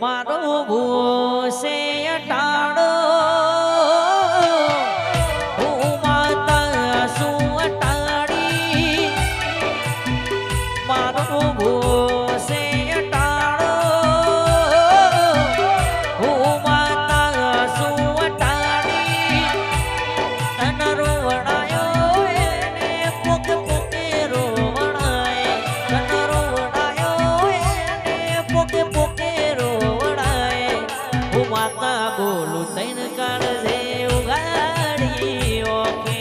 મારો ભૂસે અટાડો હું માતા શું અટાડી મારો ભૂસે અટાડો હું માતા શું અટાડી તન રોવડાયો એને પોક પોકે રોવડાય તન રોવડાયો એને પોકે પોકે માતા બોલું તૈન કાળજે ઉગાડી ઓકે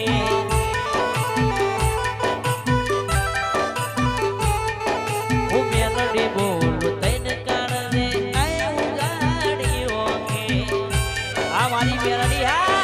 હું મેલડી બોલું તૈન કાળજે આય ઉગાડી ઓકે આ મારી મેલડી હા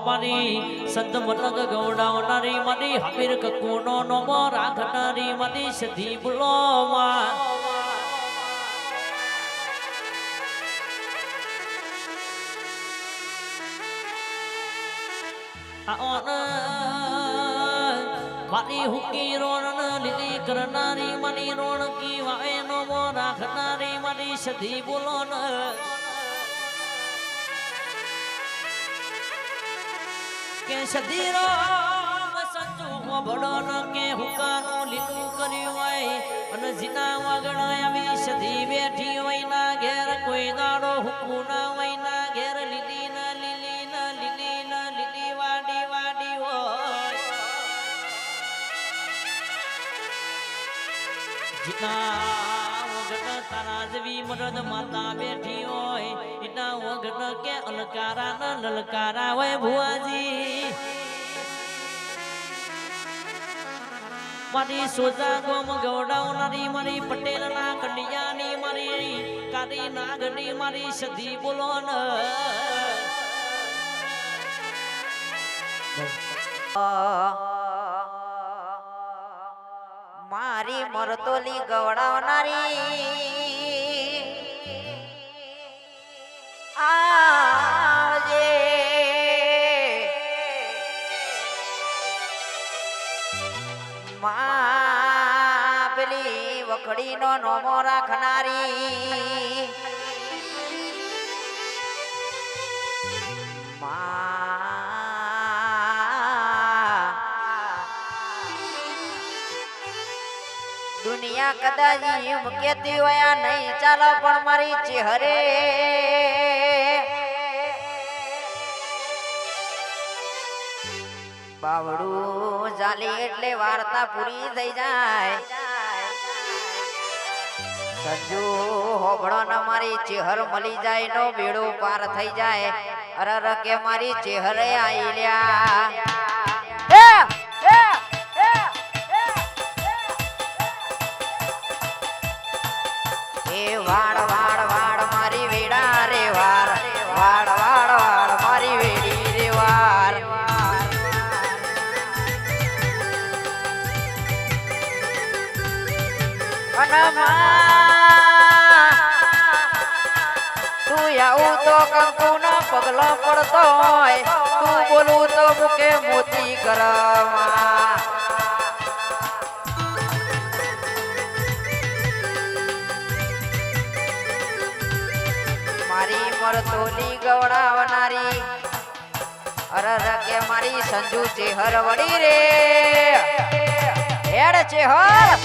મારી સંત મલંગ ગૌડાવનારી મારી હમીર કકુનો નોમો રાખનારી મારી સધી બોલોમાં મારી હુકી રોણ લીલી કરનારી મારી રોણકી વાય નોમો રાખનારી મારી સધી બોલોન કે સદીરો સંજુ ભડો ન કે હુકાનું લીલું કર્યું હોય અને જીના વાગણ આવી સદી બેઠી હોય ના ઘેર કોઈ દાડો હુકુ ના હોય ના ઘેર લીલી ના લીલી ના લીલી ના લીલી વાડી વાડી હોય જીના વગણ તારા જેવી મરદ માતા બેઠી હોય એના વગણ કે અલકારા ના લલકારા હોય ભુવાજી મારી સોજા ગોમ ગૌડાવનારી મારી પટેલ ના કડિયાની મારી કારી નાગની મારી સધી બોલો ન મારી મરતોલી ગવડાવનારી આજે મા પેલી વખડીનો નોમો રાખનારી દુનિયા કદાચ એમ કહેતી હોય નહીં ચાલો પણ મારી ચહેરે બાવડું ચાલે એટલે વાર્તા પૂરી થઈ જાય સંજુ હોબળો ન મારી ચહેર મળી જાય નો બેડો પાર થઈ જાય અરર કે મારી ચહેરે આઈ લ્યા વાડ વાડ વાડ મારી વેડા રે વાર વાડ વાડ વાડ મારી વેડી રે વાર તું આવું તો કંકુ ના પગલો પડતો હોય તું બોલું તો મુકે મોતી કરવા મારી મરતોલી ગવડાવનારી અરર કે મારી સંજુ ચેહર વડી રે હેડ ચેહર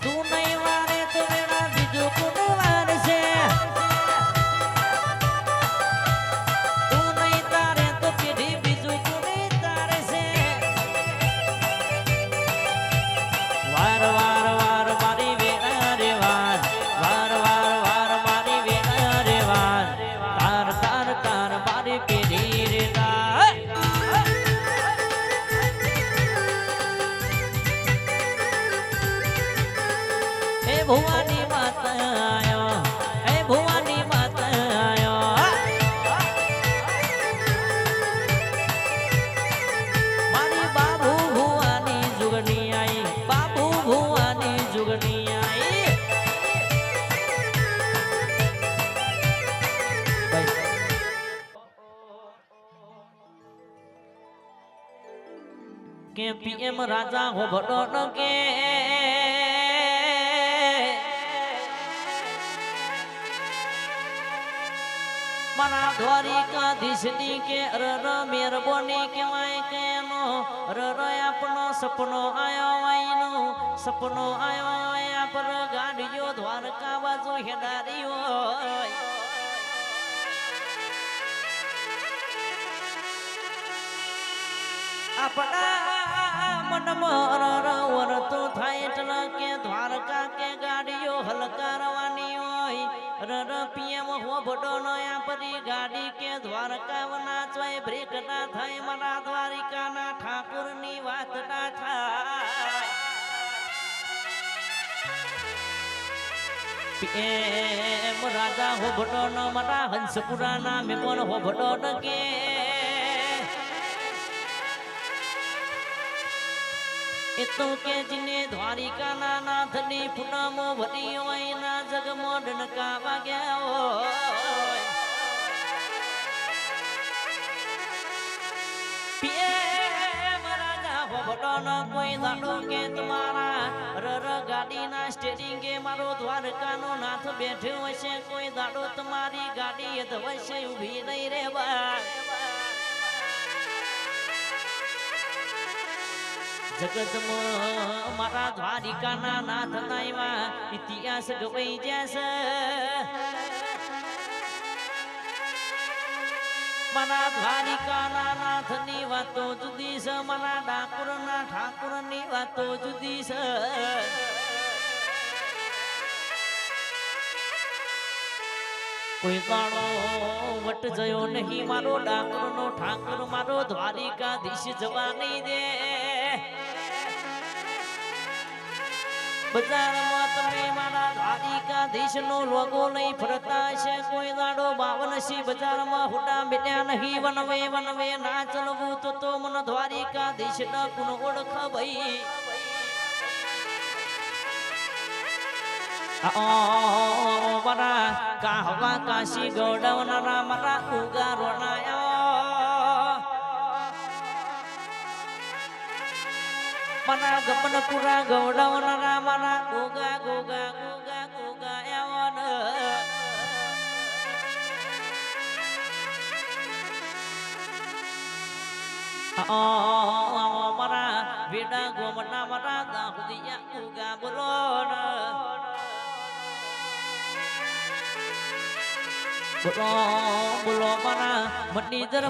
તું નહીં વારે તો વેણા બીજું કોણ વારશે તું નહીં તારે તો પેઢી બીજું કોણ તારશે વાર વાર વાર મારી વેણા રે વાર ભુવાની માતા આયો એ ભુવાની માતા આયો મારી બાબુ ભુવાની જુગની આઈ બાબુ ભુવાની જુગની આઈ કે પીએમ રાજા હો ભડો કે મારા દ્વારિકાધીશની કે અરર મહેરબાની કહેવાય કે એનો અરર આપણો સપનો આયો આઈનો સપનો આયો આયા પર ગાડીઓ દ્વારકા બાજુ હેડારી હોય આપણા મનમાં અરર વરતો થાય એટલે કે દ્વારકા કે ગાડીઓ હલકારવાની હોય અરર પીએમ હો ભડો નયા પરી ગાડી કે દ્વારકા વના ચોય બ્રેક ના થાય મારા દ્વારિકાના ઠાકુરની વાત ના થાય પીએમ રાજા હો ભડો ન મારા હંસપુરાના મેમન હો ભડો ન કે એ તો કે જીને દ્વારિકાના નાથની પૂનમ વડી હોય ના જગમાં ડનકા વાગ્યા હોય પીએમ રાજા હો ભડો ન કોઈ દાડો કે તમારા રર ગાડીના સ્ટેરિંગે મારો દ્વારકાનો નાથ બેઠ્યો હશે કોઈ દાડો તમારી ગાડી એ ધવશે ઊભી નહીં રે બા જગતમાં મારા દ્વારિકાના નાથ નાયવા ઇતિહાસ ગવાઈ જશે મારા દ્વારિકાના નાથની વાતો જુદી છે મારા ડાકોરના ઠાકોરની વાતો જુદી છે કોઈ કાળો વટ જયો નહીં મારો ડાકોરનો ઠાકોર મારો દ્વારિકાધીશ જવા નહીં દે બજારમાં તમે મારા દ્વારિકાધીશનો લોગો નહીં ફરતા છે કોઈ દાડો 52 બજારમાં હુડા બેઠા નહીં વનવે વનવે ના ચલવું તો મન દ્વારિકાધીશ ન ગુણ ઓળખ ભઈ મારા કાહવા કાશી ગોડવનારા મારા ઉગા રોણાયો મારા ગપનપુરા ગોડવનારા મારા ગોગા ગોગા ગોગા ગોગા આવન મારા વેડા ગોમના મારા દાહુદિયા ઉગા બોલો બોલો બોલો મારા પટીદર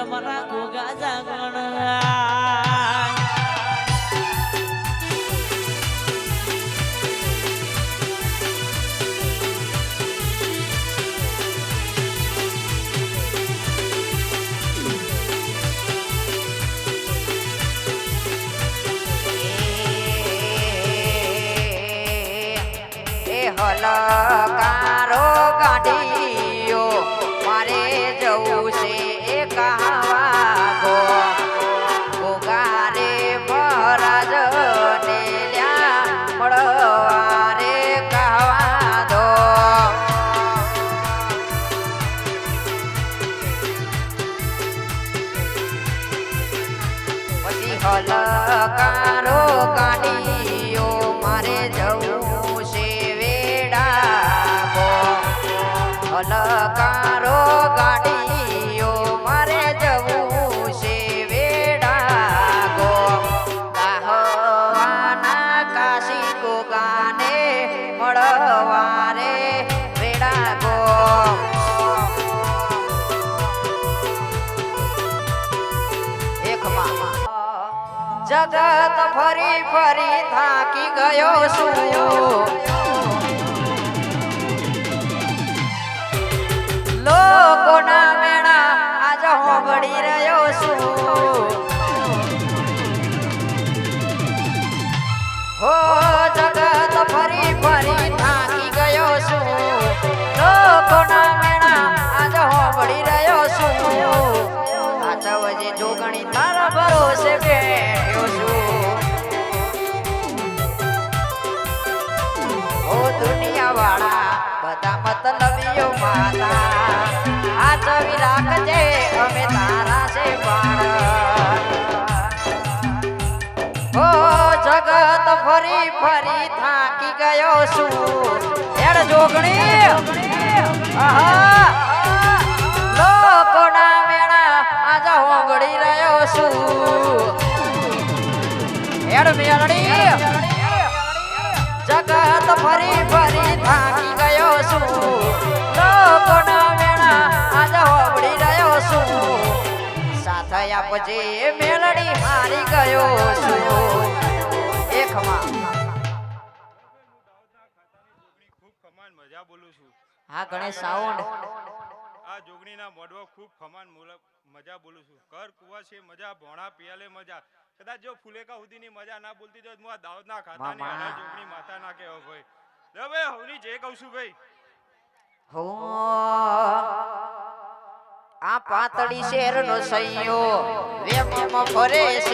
મારા ગોગા જાગણ હલકારો ગાડીઓ મારે જવું છે કહાવા ગોગા રે મહારાજ ને લ્યા મળવા રે કહાવા દો પછી હલકારો ગાડીઓ મારે જવું હલકારો ગાડીઓ મારે જવું છે વેડાગો કાહવાના કાશી ગોગાને મળવા રે વેડાગો જગત ફરી ફરી થાકી ગયો છું લોકોના મેળા આજ હોબળી રહ્યો છું હો જગત ફરી ફરી છું સાચવજે જોગણી તારા ભરોસે બેઠ્યો છું ઓ દુનિયા વાળા બધા મતલબીઓ માતા સાચવી રાખજે અમે તારા છે બાળ ઓ જગત ફરી ફરી થાકી ગયો છું હેડ જોગણી આહા લોકોના મેળા આજ હોંગડી રહ્યો છું હેડ મેળડી જગત ફરી ફરી થાકી ગયો છું લોકોના મેળા આજ હોંગડી રહ્યો છું સાથ આપજે મેલડી હારી ગયો છું એકમાં ખૂબ ખમાન મજા બોલું છું હા ગણેશ સાઉન્ડ આ જોગણીના મોઢવા ખૂબ ખમાન મજા બોલું છું કર કુવા છે મજા ભોણા પિયાલે મજા કદાચ જો ફુલેકા સુધીની મજા ના બોલતી તો હું આ દાવત ના ખાતા ની અને જોગણી માતા ના કહેવો ભાઈ લે ભાઈ હવની જે કહું છું ભાઈ હો આ પાતળી શેરનો સૈયો વેમમાં ફરે છે